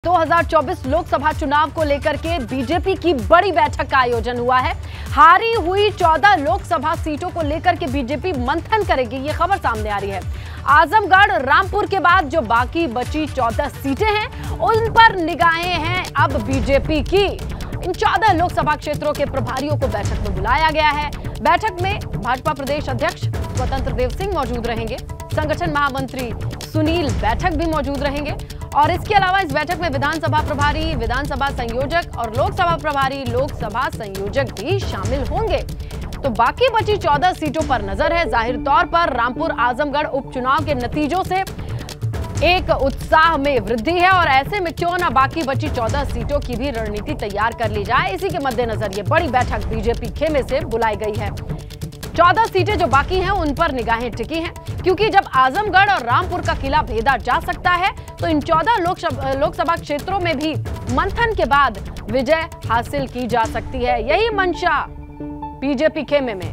2024 लोकसभा चुनाव को लेकर के बीजेपी की बड़ी बैठक का आयोजन हुआ है। हारी हुई 14 लोकसभा सीटों को लेकर के बीजेपी मंथन करेगी, ये खबर सामने आ रही है। आजमगढ़, रामपुर के बाद जो बाकी बची 14 सीटें हैं, उन पर निगाहें हैं अब बीजेपी की। इन 14 लोकसभा क्षेत्रों के प्रभारियों को बैठक में बुलाया गया है। बैठक में भाजपा प्रदेश अध्यक्ष स्वतंत्र देव सिंह मौजूद रहेंगे, संगठन महामंत्री सुनील बैठक भी मौजूद रहेंगे और इसके अलावा इस बैठक में विधानसभा प्रभारी, विधानसभा संयोजक और लोकसभा प्रभारी, लोकसभा संयोजक भी शामिल होंगे। तो बाकी बची 14 सीटों पर नजर है। जाहिर तौर पर रामपुर आजमगढ़ उपचुनाव के नतीजों से एक उत्साह में वृद्धि है और ऐसे में क्यों ना बाकी बची 14 सीटों की भी रणनीति तैयार कर ली जाए। इसी के मद्देनजर ये बड़ी बैठक बीजेपी खेमे से बुलाई गई है। 14 सीटें जो बाकी हैं उन पर निगाहें टिकी हैं, क्योंकि जब आजमगढ़ और रामपुर का किला भेदा जा सकता है तो इन 14 लोकसभा क्षेत्रों में भी मंथन के बाद विजय हासिल की जा सकती है। यही मंशा बीजेपी खेमे में।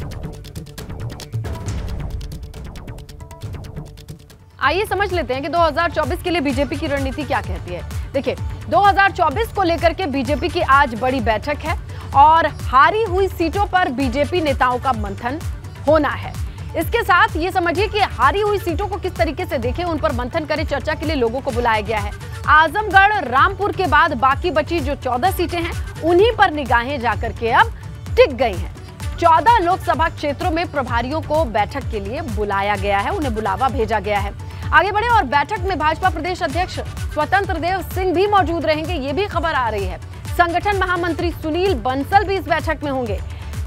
आइए समझ लेते हैं कि 2024 के लिए बीजेपी की रणनीति क्या कहती है। देखिए, 2024 को लेकर के बीजेपी की आज बड़ी बैठक है और हारी हुई सीटों पर बीजेपी नेताओं का मंथन होना है। इसके साथ ये समझिए कि हारी हुई सीटों को किस तरीके से देखें, उन पर मंथन करें, चर्चा के लिए लोगों को बुलाया गया है। आजमगढ़, रामपुर के बाद बाकी बची जो 14 सीटें हैं, उन्हीं पर निगाहें जाकर के अब टिक गई हैं। 14 लोकसभा क्षेत्रों में प्रभारियों को बैठक के लिए बुलाया गया है, उन्हें बुलावा भेजा गया है। आगे बढ़े और बैठक में भाजपा प्रदेश अध्यक्ष स्वतंत्र देव सिंह भी मौजूद रहेंगे, ये भी खबर आ रही है। संगठन महामंत्री सुनील बंसल भी इस बैठक में होंगे।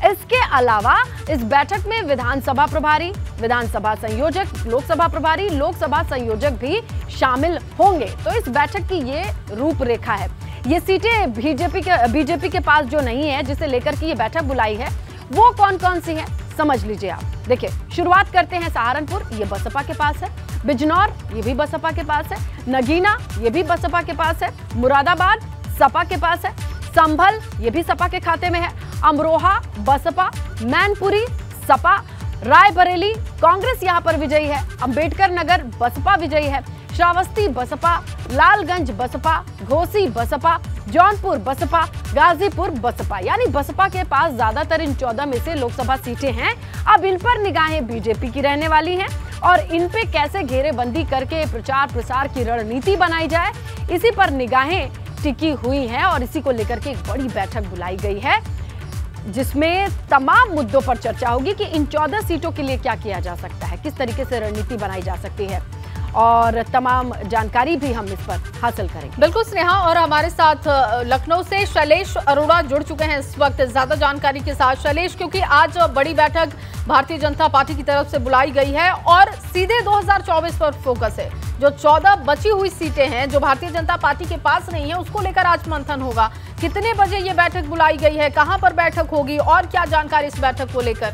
इसके अलावा इस बैठक में विधानसभा प्रभारी, विधानसभा संयोजक, लोकसभा प्रभारी, लोकसभा संयोजक भी शामिल होंगे। तो इस बैठक की ये रूपरेखा है। ये सीटें बीजेपी के पास जो नहीं है, जिसे लेकर के ये बैठक बुलाई है, वो कौन कौन सी है समझ लीजिए आप। देखिए, शुरुआत करते हैं सहारनपुर, ये बसपा के पास है। बिजनौर, ये भी बसपा के पास है। नगीना, ये भी बसपा के पास है। मुरादाबाद सपा के पास है। संभल, ये भी सपा के खाते में है। अमरोहा बसपा, मैनपुरी सपा, रायबरेली कांग्रेस यहां पर विजयी है। अंबेडकर नगर बसपा विजयी है। श्रावस्ती बसपा, लालगंज बसपा, घोसी बसपा, जौनपुर बसपा, गाजीपुर बसपा। यानी बसपा के पास ज्यादातर इन 14 में से लोकसभा सीटें हैं। अब इन पर निगाहें बीजेपी की रहने वाली हैं और इन पे कैसे घेरेबंदी करके प्रचार प्रसार की रणनीति बनाई जाए, इसी पर निगाहें टिकी हुई हैं और इसी को लेकर के एक बड़ी बैठक बुलाई गई है, जिसमें तमाम मुद्दों पर चर्चा होगी कि इन 14 सीटों के लिए क्या किया जा सकता है, किस तरीके से रणनीति बनाई जा सकती है और तमाम जानकारी भी हम इस पर हासिल करेंगे। बिल्कुल स्नेहा, और हमारे साथ लखनऊ से शैलेश अरोड़ा जुड़ चुके हैं इस वक्त ज्यादा जानकारी के साथ। शैलेश, क्योंकि आज बड़ी बैठक भारतीय जनता पार्टी की तरफ से बुलाई गई है और सीधे 2024 पर फोकस है। जो 14 बची हुई सीटें हैं जो भारतीय जनता पार्टी के पास नहीं है, उसको लेकर आज मंथन होगा। कितने बजे ये बैठक बुलाई गई है, कहां पर बैठक होगी और क्या जानकारी इस बैठक को लेकर?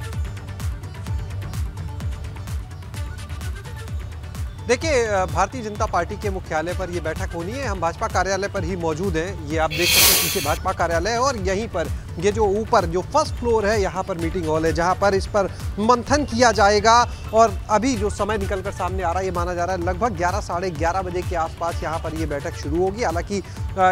देखिए, भारतीय जनता पार्टी के मुख्यालय पर ये बैठक होनी है। हम भाजपा कार्यालय पर ही मौजूद हैं। ये आप देख सकते हैं पीछे भाजपा कार्यालय है और यहीं पर ये जो ऊपर जो फर्स्ट फ्लोर है, यहाँ पर मीटिंग हॉल है, जहाँ पर इस पर मंथन किया जाएगा। और अभी जो समय निकलकर सामने आ रहा है, ये माना जा रहा है लगभग 11 साढ़े 11 बजे के आसपास यहाँ पर ये बैठक शुरू होगी। हालांकि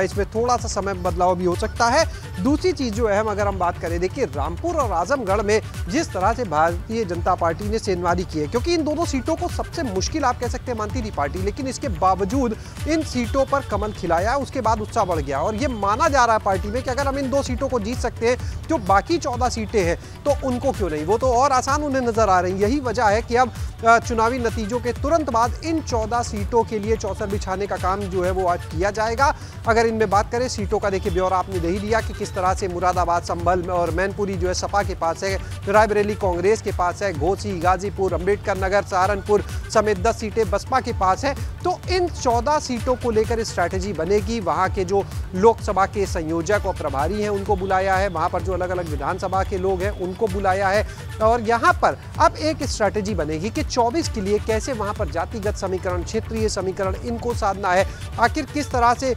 इसमें थोड़ा सा समय बदलाव भी हो सकता है। दूसरी चीज़ जो अहम अगर हम बात करें, देखिए रामपुर और आजमगढ़ में जिस तरह से भारतीय जनता पार्टी ने सेंधमारी की है, क्योंकि इन दोनों सीटों को सबसे मुश्किल आप कह सकते हैं मानती थी पार्टी, लेकिन इसके बावजूद इन सीटों पर कमल खिलाया, उसके बाद उत्साह बढ़ गया और ये माना जा रहा है पार्टी में कि अगर हम इन 2 सीटों को जीत सकते हैं, जो बाकी 14 सीटें हैं तो उनको क्यों नहीं, वो तो और आसान उन्हें नजर आ रही है। यही वजह है कि अब चुनावी नतीजों के तुरंत बाद इन 14 सीटों के लिए चौसर बिछाने का काम जो है वो आज किया जाएगा। अगर इनमें बात करें सीटों का, देखिए ब्यौरा आपने दे ही लिया कि किस तरह से मुरादाबाद, संभल और मैनपुरी जो है सपा के पास है, रायबरेली कांग्रेस के पास है, घोसी, गाजीपुर, अंबेडकर नगर, सहारनपुर समेत 10 सीटें बसपा के पास है। तो इन 14 सीटों को लेकर स्ट्रैटेजी बनेगी। वहां के जो लोकसभा के संयोजक और प्रभारी हैं उनको बुलाया है, वहां पर जो अलग अलग विधानसभा के लोग हैं उनको बुलाया है और यहां पर अब एक स्ट्रैटेजी बनेगी कि 24 के लिए कैसे वहां पर जातिगत समीकरण, क्षेत्रीय समीकरण इनको साधना है। आखिर किस तरह से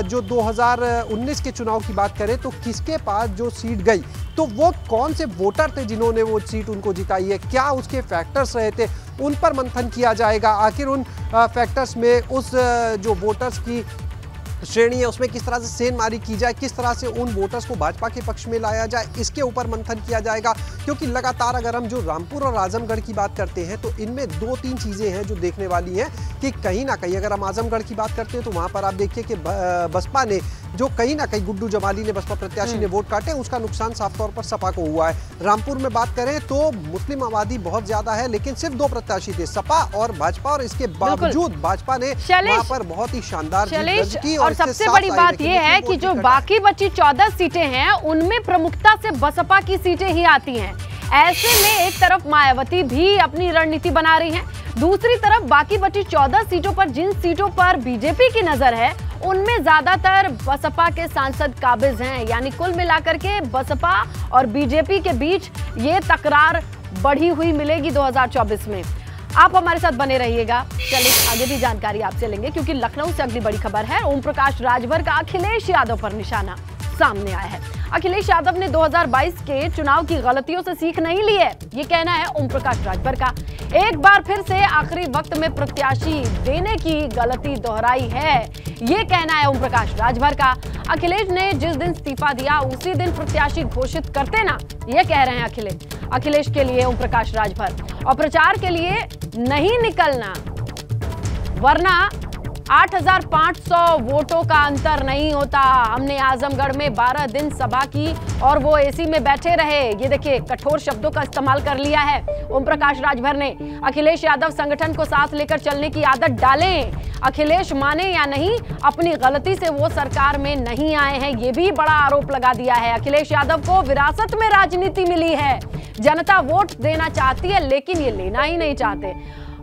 जो 2019 के चुनाव की बात करें तो किसके पास जो सीट गई, तो वो कौन से वोटर थे जिन्होंने वो सीट उनको जिताई है, क्या उसके फैक्टर्स रहे थे, उन पर मंथन किया जाएगा। आखिर उन फैक्टर्स में उस जो वोटर्स की श्रेणी है उसमें किस तरह से सेंधमारी की जाए, किस तरह से उन वोटर्स को भाजपा के पक्ष में लाया जाए, इसके ऊपर मंथन किया जाएगा। क्योंकि लगातार अगर हम जो रामपुर और आजमगढ़ की बात करते हैं तो इनमें 2-3 चीजें हैं जो देखने वाली हैं कि कहीं ना कहीं अगर हम आजमगढ़ की बात करते हैं तो वहां पर आप देखिए कि बसपा ने जो कहीं ना कहीं गुड्डू जमाली ने बसपा प्रत्याशी ने वोट काटे, उसका नुकसान साफ तौर पर सपा को हुआ है। रामपुर में बात करें तो मुस्लिम आबादी बहुत ज्यादा है, लेकिन सिर्फ 2 प्रत्याशी थे, सपा और भाजपा, और इसके बावजूद भाजपा ने वहां पर बहुत ही शांदार जीत दर्ज की। और सबसे बड़ी बात यह है कि जो बाकी बची 14 सीटें हैं उनमें प्रमुखता से बसपा की सीटें ही आती हैं। ऐसे में एक तरफ मायावती भी अपनी रणनीति बना रही हैं, दूसरी तरफ बाकी बची 14 सीटों पर जिन सीटों पर बीजेपी की नजर है उनमें ज्यादातर बसपा के सांसद काबिज हैं। यानी कुल मिलाकर के बसपा और बीजेपी के बीच ये तकरार बढ़ी हुई मिलेगी 2024 में। आप हमारे साथ बने रहिएगा, चलिए आगे भी जानकारी आपसे लेंगे क्योंकि लखनऊ से अगली बड़ी खबर है। ओम प्रकाश राजभर का अखिलेश यादव पर निशाना सामने आया है। अखिलेश यादव ने 2022 के चुनाव की गलतियों से सीख नहीं ली है, ये कहना है ओम प्रकाश राजभर का। एक बार फिर से आखिरी वक्त में प्रत्याशी देने की गलती दोहराई है, ये कहना है ओम प्रकाश राजभर का। अखिलेश ने जिस दिन इस्तीफा दिया उसी दिन प्रत्याशी घोषित करते ना, ये कह रहे हैं अखिलेश के लिए ओम प्रकाश राजभर। और प्रचार के लिए नहीं निकलना वरना 8,500 वोटों का अंतर नहीं होता। हमने आजमगढ़ में 12 दिन सभा की और वो एसी में बैठे रहे। ये देखिए कठोर शब्दों का इस्तेमाल कर लिया है ओम प्रकाश राजभर ने। अखिलेश यादव संगठन को साथ लेकर चलने की आदत डालें। अखिलेश माने या नहीं, अपनी गलती से वो सरकार में नहीं आए हैं, ये भी बड़ा आरोप लगा दिया है। अखिलेश यादव को विरासत में राजनीति मिली है, जनता वोट देना चाहती है लेकिन ये लेना ही नहीं चाहते।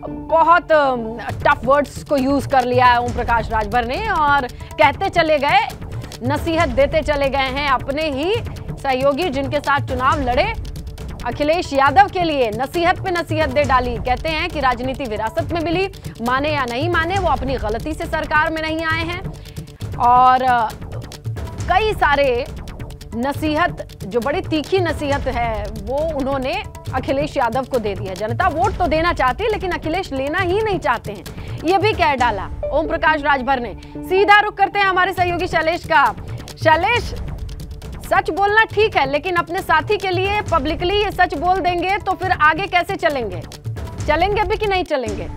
बहुत टफ वर्ड्स को यूज कर लिया है ओम प्रकाश राजभर ने और कहते चले गए, नसीहत देते चले गए हैं अपने ही सहयोगी जिनके साथ चुनाव लड़े अखिलेश यादव के लिए नसीहत पे नसीहत दे डाली। कहते हैं कि राजनीति विरासत में मिली, माने या नहीं माने वो अपनी गलती से सरकार में नहीं आए हैं। और कई सारे नसीहत, जो बड़ी तीखी नसीहत है, वो उन्होंने अखिलेश यादव को दे दी है। जनता वोट तो देना चाहती है लेकिन अखिलेश लेना ही नहीं चाहते हैं, ये भी कह डाला ओम प्रकाश राजभर ने। सीधा रुख करते हैं हमारे सहयोगी शैलेश का। शैलेश, सच बोलना ठीक है लेकिन अपने साथी के लिए पब्लिकली ये सच बोल देंगे तो फिर आगे कैसे चलेंगे? चलेंगे भी कि नहीं चलेंगे?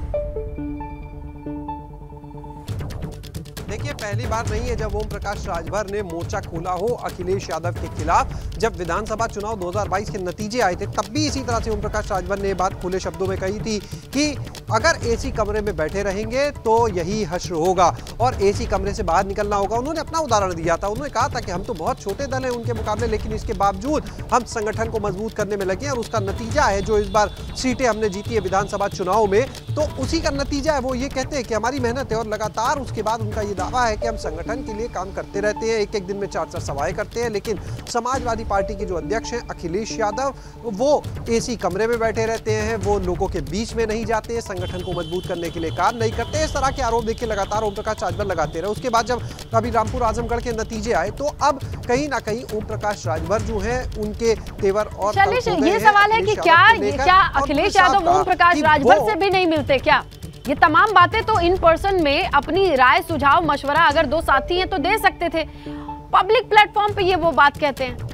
देखिए, पहली बार नहीं है जब ओम प्रकाश राजभर ने मोर्चा खोला हो अखिलेश यादव के खिलाफ। जब विधानसभा चुनाव 2022 के नतीजे आए थे तब भी इसी तरह से ओम प्रकाश राजभर ने बात खुले शब्दों में कही थी कि अगर एसी कमरे में बैठे रहेंगे तो यही हश्र होगा और एसी कमरे से बाहर निकलना होगा। उन्होंने अपना उदाहरण दिया था, उन्होंने कहा था कि हम तो बहुत छोटे दल हैं उनके मुकाबले, लेकिन इसके बावजूद हम संगठन को मजबूत करने में लगे और उसका नतीजा है जो इस बार सीटें हमने जीती है विधानसभा चुनाव में, तो उसी का नतीजा है। वो ये कहते हैं कि हमारी मेहनत है और लगातार उसके बाद उनका ये दावा है कि हम संगठन के लिए काम करते रहते हैं, एक एक दिन में 4-4 सभाएं करते हैं। लेकिन समाजवादी पार्टी के जो अध्यक्ष हैं अखिलेश यादव, वो एसी कमरे में बैठे रहते हैं, वो लोगों के बीच में नहीं जाते, संगठन को मजबूत करने के लिए काम नहीं करते। इस तरह के आरोप देखिए लगातार ओम प्रकाश राजभर लगाते रहे। उसके बाद जब अभी रामपुर आजमगढ़ के नतीजे आए तो अब कहीं ना कहीं ओम प्रकाश राजभर जो है उनके तेवर और ये सवाल है कि क्या अखिलेश यादव ओम प्रकाश राजभर से भी नहीं मिलते क्या? ये तमाम बातें तो इन पर्सन में अपनी राय, सुझाव, मशवरा अगर दो साथी हैं तो दे सकते थे, पब्लिक प्लेटफॉर्म पे ये वो बात कहते हैं।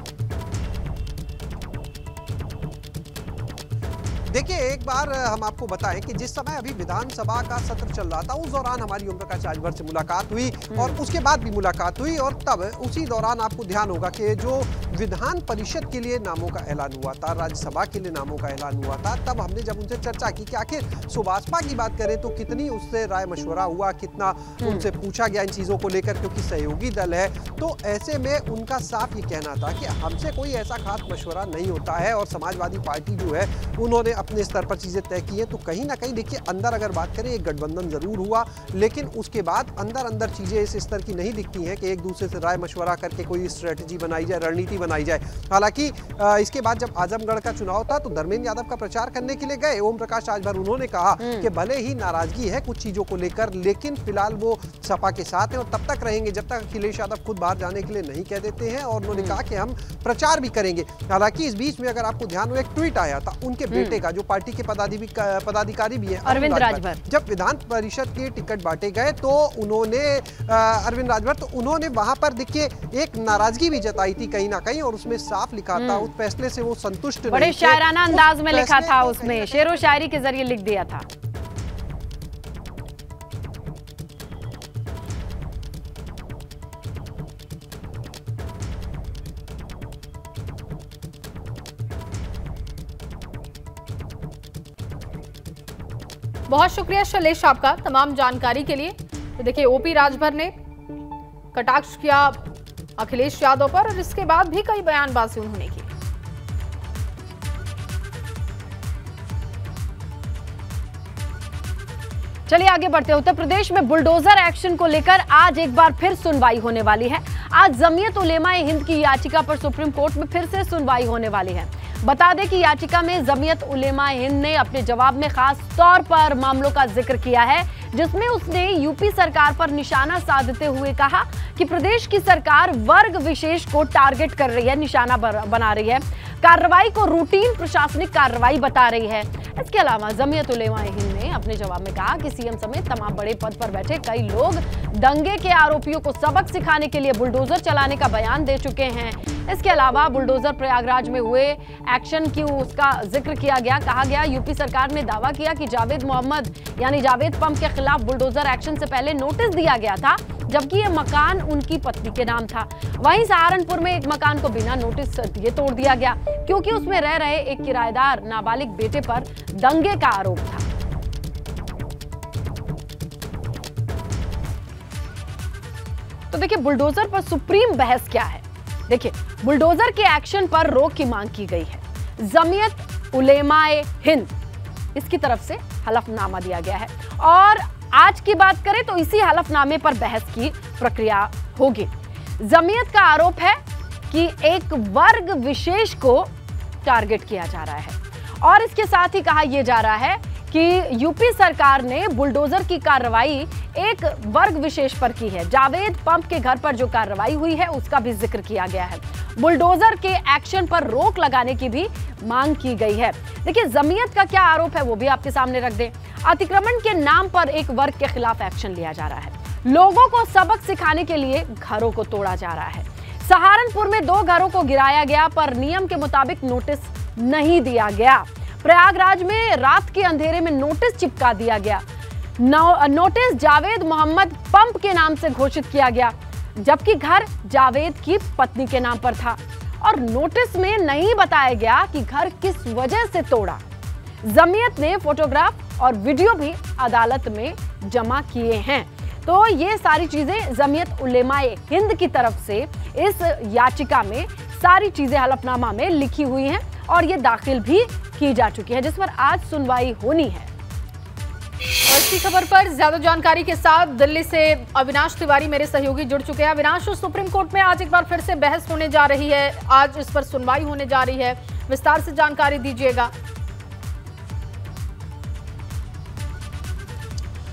देखिए, एक बार हम आपको बताएं कि जिस समय अभी विधानसभा का सत्र चल रहा था उस दौरान हमारी ओम प्रकाश राजभर से मुलाकात हुई और उसके बाद भी मुलाकात हुई और तब उसी दौरान आपको ध्यान होगा कि जो विधान परिषद के लिए नामों का ऐलान हुआ था, राज्यसभा के लिए नामों का ऐलान हुआ था, तब हमने जब उनसे चर्चा की कि आखिर सुभाषपा की बात करें तो कितनी उससे राय मशवरा हुआ, कितना उनसे पूछा गया इन चीज़ों को लेकर, क्योंकि सहयोगी दल है। तो ऐसे में उनका साफ ये कहना था कि हमसे कोई ऐसा खास मशवरा नहीं होता है और समाजवादी पार्टी जो है उन्होंने अपने स्तर पर चीजें तय की है। तो कहीं ना कहीं देखिए, अंदर अगर बात करें एक गठबंधन जरूर हुआ, लेकिन उसके बाद अंदर चीजें इस स्तर की नहीं दिखती हैं कि एक दूसरे से राय मशवरा करके कोई स्ट्रेटजी बनाई जाए, रणनीति बनाई जाए। हालांकि इसके बाद जब आजमगढ़ का चुनाव था तो धर्मेंद्र यादव का प्रचार करने के लिए गए ओम प्रकाश राजभर, उन्होंने कहा कि भले ही नाराजगी है कुछ चीजों को लेकर, लेकिन फिलहाल वो सपा के साथ हैं और तब तक रहेंगे जब तक अखिलेश यादव खुद बाहर जाने के लिए नहीं कह देते हैं। और उन्होंने कहा कि हम प्रचार भी करेंगे। हालांकि इस बीच में अगर आपको ध्यान हो, एक ट्वीट आया था उनके बेटे का का जो पार्टी के पदाधिकारी भी है अरविंद राजभर, जब विधान परिषद के टिकट बांटे गए तो उन्होंने अरविंद राजभर तो उन्होंने वहां पर देखिए एक नाराजगी भी जताई थी कहीं ना कहीं, और उसमें साफ लिखा था उस फैसले से वो संतुष्ट नहीं थे। बड़े शायराना अंदाज में लिखा था, उसमें शेरो शायरी के जरिए लिख दिया था। बहुत शुक्रिया शैलेश आपका तमाम जानकारी के लिए। तो देखिए ओपी राजभर ने कटाक्ष किया अखिलेश यादव पर और इसके बाद भी कई बयानबाजी उन्होंने की। चलिए आगे बढ़ते हैं। उत्तर प्रदेश में बुलडोजर एक्शन को लेकर आज एक बार फिर सुनवाई होने वाली है। आज जमीयत उलेमाए हिंद की याचिका पर सुप्रीम कोर्ट में फिर से सुनवाई होने वाली है। बता दें कि याचिका में जमीयत उलेमाए हिंद ने अपने जवाब में खास तौर पर मामलों का जिक्र किया है, जिसमें उसने यूपी सरकार पर निशाना साधते हुए कहा कि प्रदेश की सरकार वर्ग विशेष को टारगेट कर रही है, निशाना बना रही है, कार्रवाई को रूटीन प्रशासनिक कार्रवाई बता रही है। इसके अलावा जमीयत उलेमाए हिंद ने अपने जवाब में कहा कि सीएम समेत तमाम बड़े पद पर बैठे कई लोग दंगे के आरोपियों को सबक सिखाने के लिए बुलडोजर चलाने का बयान दे चुके हैं। इसके अलावा बुलडोजर प्रयागराज में हुए एक्शन की उसका जिक्र किया गया। कहा गया यूपी सरकार ने दावा किया कि जावेद मोहम्मद यानी जावेद पंप के खिलाफ बुलडोजर एक्शन से पहले नोटिस दिया गया था, जबकि यह मकान उनकी पत्नी के नाम था। वहीं सहारनपुर में एक मकान को बिना नोटिस दिए तोड़ दिया गया क्योंकि उसमें रह रहे एक किराएदार नाबालिग बेटे पर दंगे का आरोप था। तो देखिए बुलडोजर पर सुप्रीम बहस क्या है। देखिए बुलडोजर के एक्शन पर रोक की मांग की गई है। जमीयत उलेमाए हिंद इसकी तरफ से हलफनामा दिया गया है और आज की बात करें तो इसी हलफनामे पर बहस की प्रक्रिया होगी। जमीयत का आरोप है कि एक वर्ग विशेष को टारगेट किया जा रहा है और इसके साथ ही कहा यह जा रहा है कि यूपी सरकार ने बुलडोजर की कार्रवाई एक वर्ग विशेष पर की है। जावेद पंप के घर पर जो कार्रवाई हुई है उसका भी जिक्र किया गया है। बुलडोजर के एक्शन पर रोक लगाने की भी मांग की गई है। देखिए जमीयत का क्या आरोप है वो भी आपके सामने रख दें। अतिक्रमण के नाम पर एक वर्ग के खिलाफ एक्शन लिया जा रहा है। लोगों को सबक सिखाने के लिए घरों को तोड़ा जा रहा है। सहारनपुर में 2 घरों को गिराया गया पर नियम के मुताबिक नोटिस नहीं दिया गया। प्रयागराज में रात के अंधेरे में नोटिस चिपका दिया गया। नोटिस जावेद मोहम्मद पंप के नाम से घोषित किया गया, जबकि घर जावेद की पत्नी के नाम पर था और नोटिस में नहीं बताया गया कि घर किस वजह से तोड़ा। जमीयत ने फोटोग्राफ और वीडियो भी अदालत में जमा किए हैं। तो ये सारी चीजें जमीयत उलेमाए हिंद की तरफ से इस याचिका में सारी चीजें हलफनामा में लिखी हुई हैं और ये दाखिल भी की जा चुकी है, जिस पर आज सुनवाई होनी है। और इसी खबर पर ज्यादा जानकारी के साथ दिल्ली से अविनाश तिवारी मेरे सहयोगी जुड़ चुके हैं। अविनाश, सुप्रीम कोर्ट में आज एक बार फिर से बहस होने जा रही है, आज इस पर सुनवाई होने जा रही है, विस्तार से जानकारी दीजिएगा।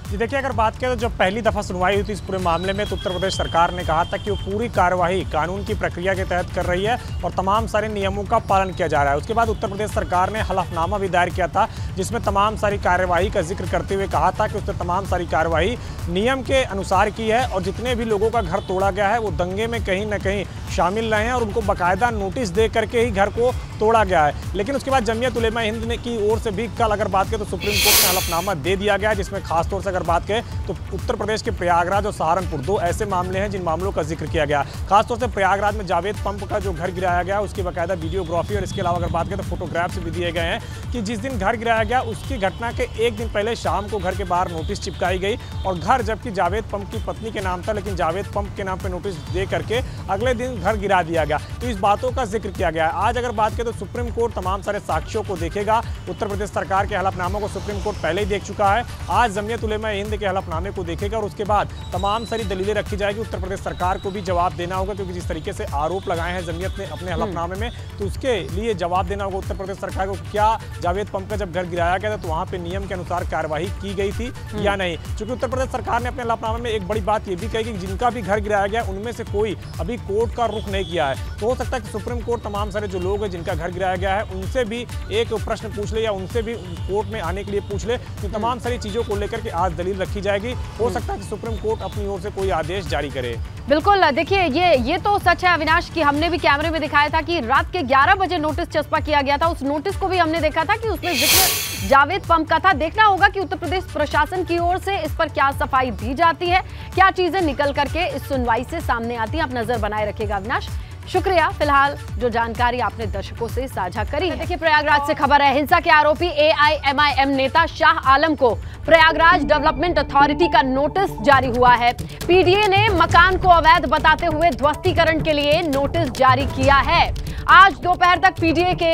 जी देखिए, अगर बात करें तो जब पहली दफ़ा सुनवाई हुई थी इस पूरे मामले में तो उत्तर प्रदेश सरकार ने कहा था कि वो पूरी कार्यवाही कानून की प्रक्रिया के तहत कर रही है और तमाम सारे नियमों का पालन किया जा रहा है। उसके बाद उत्तर प्रदेश सरकार ने हलफनामा भी दायर किया था जिसमें तमाम सारी कार्यवाही का जिक्र करते हुए कहा था कि उसने तमाम सारी कार्यवाही नियम के अनुसार की है और जितने भी लोगों का घर तोड़ा गया है वो दंगे में कहीं ना कहीं शामिल रहे हैं और उनको बाकायदा नोटिस दे करके ही घर को तोड़ा गया है। लेकिन उसके बाद जमीयत उलेमा हिंद ने की ओर से भी कल अगर बात करें तो सुप्रीम कोर्ट में हलफनामा दे दिया गया है, जिसमें खासतौर से अगर बात करें तो उत्तर प्रदेश के प्रयागराज और सहारनपुर 2 ऐसे मामले हैं जिन मामलों का जिक्र किया गया। खासतौर से प्रयागराज में जावेद पंप का जो घर गिराया गया उसकी बाकायदा वीडियोग्राफी और इसके अलावा अगर बात करें तो फोटोग्राफ्स भी दिए गए हैं कि जिस दिन घर गिराया गया उसकी घटना के एक दिन पहले शाम को घर के बाहर नोटिस चिपकाई गई और घर जबकि जावेद पंप की पत्नी के नाम था लेकिन जावेद पंप के नाम पर नोटिस दे करके अगले दिन घर गिरा दिया गया। तो इस बातों का जिक्र किया गया है। आज अगर बात करें तो सुप्रीम कोर्ट तमाम सारे साक्ष्यों को देखेगा। उत्तर प्रदेश सरकार के हलफनामों को सुप्रीम कोर्ट पहले ही देख चुका है। आज जमीयत उलेमा हिंद के हलफनामे को देखेगा और उसके बाद तमाम सारी दलीलें रखी जाएगी। उत्तर प्रदेश सरकार को भी जवाब देना होगा, क्योंकि जिस तरीके से आरोप लगाए हैं जमीयत ने अपने हलफनामे में, तो उसके लिए जवाब देना होगा उत्तर प्रदेश सरकार को। क्या जावेद पम्प का जब घर गिराया गया था तो वहां पे नियम के अनुसार कार्रवाई की गई थी या नहीं? क्योंकि उत्तर प्रदेश सरकार ने अपने हलफनामे में एक बड़ी बात यह भी कही कि जिनका भी घर गिराया गया उनमें से कोई अभी कोर्ट का रुख नहीं किया है। तो हो सकता है कि सुप्रीम कोर्ट तमाम सारे जो लोग हैं जिनका घर गिराया गया है उनसे भी एक प्रश्न पूछ ले या उनसे भी कोर्ट में आने के लिए पूछ ले। तो तमाम सारी चीजों को लेकर के आज दलील रखी जाएगी। हो सकता है कि सुप्रीम कोर्ट अपनी ओर से कोई आदेश जारी करे। बिल्कुल, देखिए ये तो सच है अविनाश की हमने भी कैमरे में दिखाया था कि रात के 11 बजे नोटिस चस्पा किया गया था। उस नोटिस को भी हमने देखा था कि उसमें जिक्र जावेद पम्प का था। देखना होगा कि उत्तर प्रदेश प्रशासन की ओर से इस पर क्या सफाई दी जाती है, क्या चीजें निकल करके इस सुनवाई से सामने आती है। आप नजर बनाए रखिएगा अविनाश। शुक्रिया फिलहाल जो जानकारी आपने दर्शकों से साझा करी है। देखिए प्रयागराज से खबर है, हिंसा के आरोपी AIMIM नेता शाह आलम को प्रयागराज डेवलपमेंट अथॉरिटी का नोटिस जारी हुआ है। PDA ने मकान को अवैध बताते हुए ध्वस्तीकरण के लिए नोटिस जारी किया है। आज दोपहर तक PDA के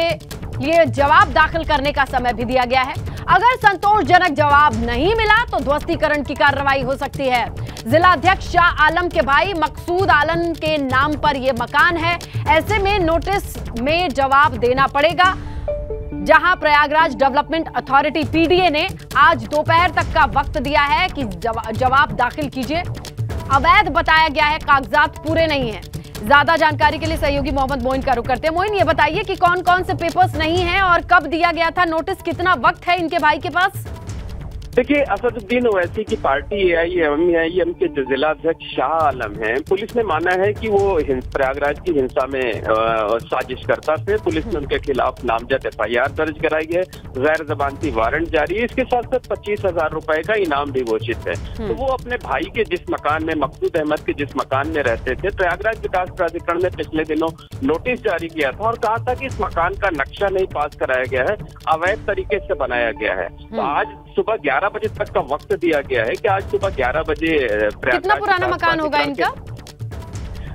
लिए जवाब दाखिल करने का समय भी दिया गया है। अगर संतोषजनक जवाब नहीं मिला तो ध्वस्तीकरण की कार्रवाई हो सकती है। जिला अध्यक्ष शाह आलम के भाई मकसूद आलम के नाम पर यह मकान है। ऐसे में नोटिस में जवाब देना पड़ेगा। जहां प्रयागराज डेवलपमेंट अथॉरिटी PDA ने आज दोपहर तक का वक्त दिया है कि जवाब दाखिल कीजिए। अवैध बताया गया है, कागजात पूरे नहीं है। ज्यादा जानकारी के लिए सहयोगी मोहम्मद मोइन का रुख करते हैं। मोइन, ये बताइए कि कौन कौन से पेपर्स नहीं हैं और कब दिया गया था नोटिस, कितना वक्त है इनके भाई के पास? देखिए, असदुद्दीन ओवैसी की पार्टी AIMIM के जो जिला अध्यक्ष शाह आलम हैं, पुलिस ने माना है कि वो प्रयागराज की हिंसा में साजिशकर्ता थे। पुलिस ने उनके खिलाफ नामजद FIR दर्ज कराई है, गैर जमानती वारंट जारी है। इसके साथ साथ 25,000 रुपए का इनाम भी घोषित है। तो वो अपने भाई के जिस मकान में, मकसूद अहमद के जिस मकान में रहते थे, प्रयागराज विकास प्राधिकरण ने पिछले दिनों नोटिस जारी किया था और कहा था कि इस मकान का नक्शा नहीं पास कराया गया है, अवैध तरीके से बनाया गया है। तो आज सुबह 11 बजे तक का वक्त दिया गया है कि आज सुबह 11 बजे कितना पुराना मकान होगा इनका?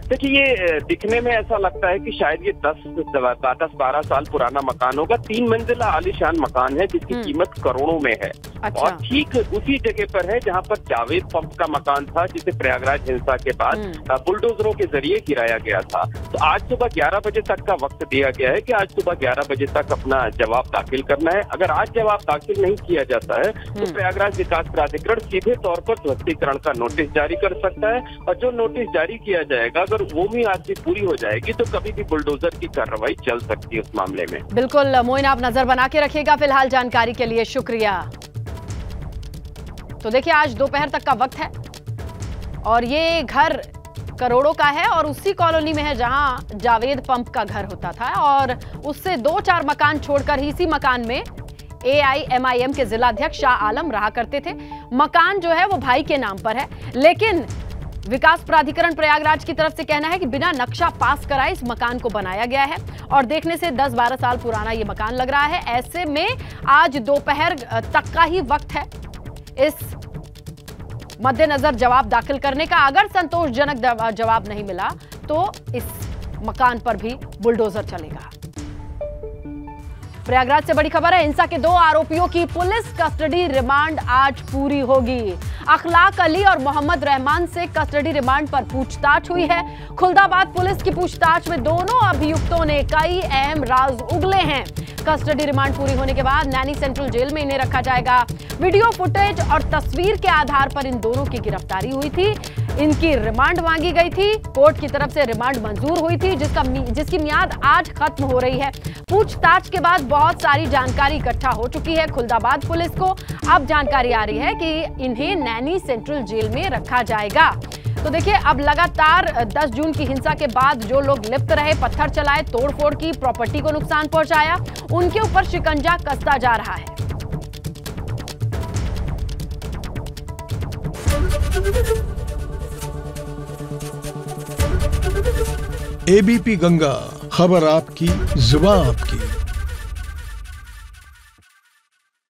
देखिए, ये दिखने में ऐसा लगता है कि शायद ये 10-12 साल पुराना मकान होगा। 3 मंजिला आलीशान मकान है जिसकी कीमत करोड़ों में है। अच्छा। और ठीक उसी जगह पर है जहां पर जावेद पम्प का मकान था, जिसे प्रयागराज हिंसा के बाद बुलडोजरों के जरिए गिराया गया था। तो आज सुबह 11 बजे तक का वक्त दिया गया है कि आज सुबह 11 बजे तक अपना जवाब दाखिल करना है। अगर आज जवाब दाखिल नहीं किया जाता है तो प्रयागराज विकास प्राधिकरण सीधे तौर पर ध्वस्तीकरण का नोटिस जारी कर सकता है। और जो नोटिस जारी किया जाएगा, अगर वो भी आज से पूरी हो जाएगी तो कभी भी बुलडोजर की कार्रवाई चल सकती है उस मामले में। बिल्कुल मोइन, आप नजर बना के रखिएगा। फिलहाल जानकारी के लिए शुक्रिया। तो देखिए, आज दोपहर तक का वक्त है और ये घर करोड़ों का है और उसी कॉलोनी में है जहां जावेद पम्प का घर होता था और उससे 2-4 मकान छोड़कर ही इसी मकान में AIMIM के जिला अध्यक्ष शाह आलम रहा करते थे। मकान जो है वो भाई के नाम पर है, लेकिन विकास प्राधिकरण प्रयागराज की तरफ से कहना है कि बिना नक्शा पास कराए इस मकान को बनाया गया है और देखने से 10-12 साल पुराना ये मकान लग रहा है। ऐसे में आज दोपहर तक का ही वक्त है इस मद्देनजर जवाब दाखिल करने का। अगर संतोषजनक जवाब नहीं मिला तो इस मकान पर भी बुलडोजर चलेगा। प्रयागराज से बड़ी खबर है, हिंसा के 2 आरोपियों की पुलिस कस्टडी रिमांड आज पूरी होगी। अखलाक अली और मोहम्मद रहमान से कस्टडी रिमांड पर पूछताछ हुई है। खुलदाबाद पुलिस की पूछताछ में दोनों अभियुक्तों ने कई अहम राज उगले हैं। कस्टडी रिमांड पूरी होने के बाद नैनी सेंट्रल जेल में इन्हें रखा जाएगा। वीडियो फुटेज और तस्वीर के आधार पर इन दोनों की गिरफ्तारी हुई थी। इनकी रिमांड मांगी गई थी, कोर्ट की तरफ से रिमांड मंजूर हुई थी जिसकी मियाद आज खत्म हो रही है। पूछताछ के बाद बहुत सारी जानकारी इकट्ठा हो चुकी है खुलदाबाद पुलिस को। अब जानकारी आ रही है कि इन्हें नैनी सेंट्रल जेल में रखा जाएगा। तो देखिए, अब लगातार 10 जून की हिंसा के बाद जो लोग लिप्त रहे, पत्थर चलाए, तोड़फोड़ की, प्रॉपर्टी को नुकसान पहुंचाया, उनके ऊपर शिकंजा कसता जा रहा है। ABP गंगा, खबर आपकी, जुबान आपकी।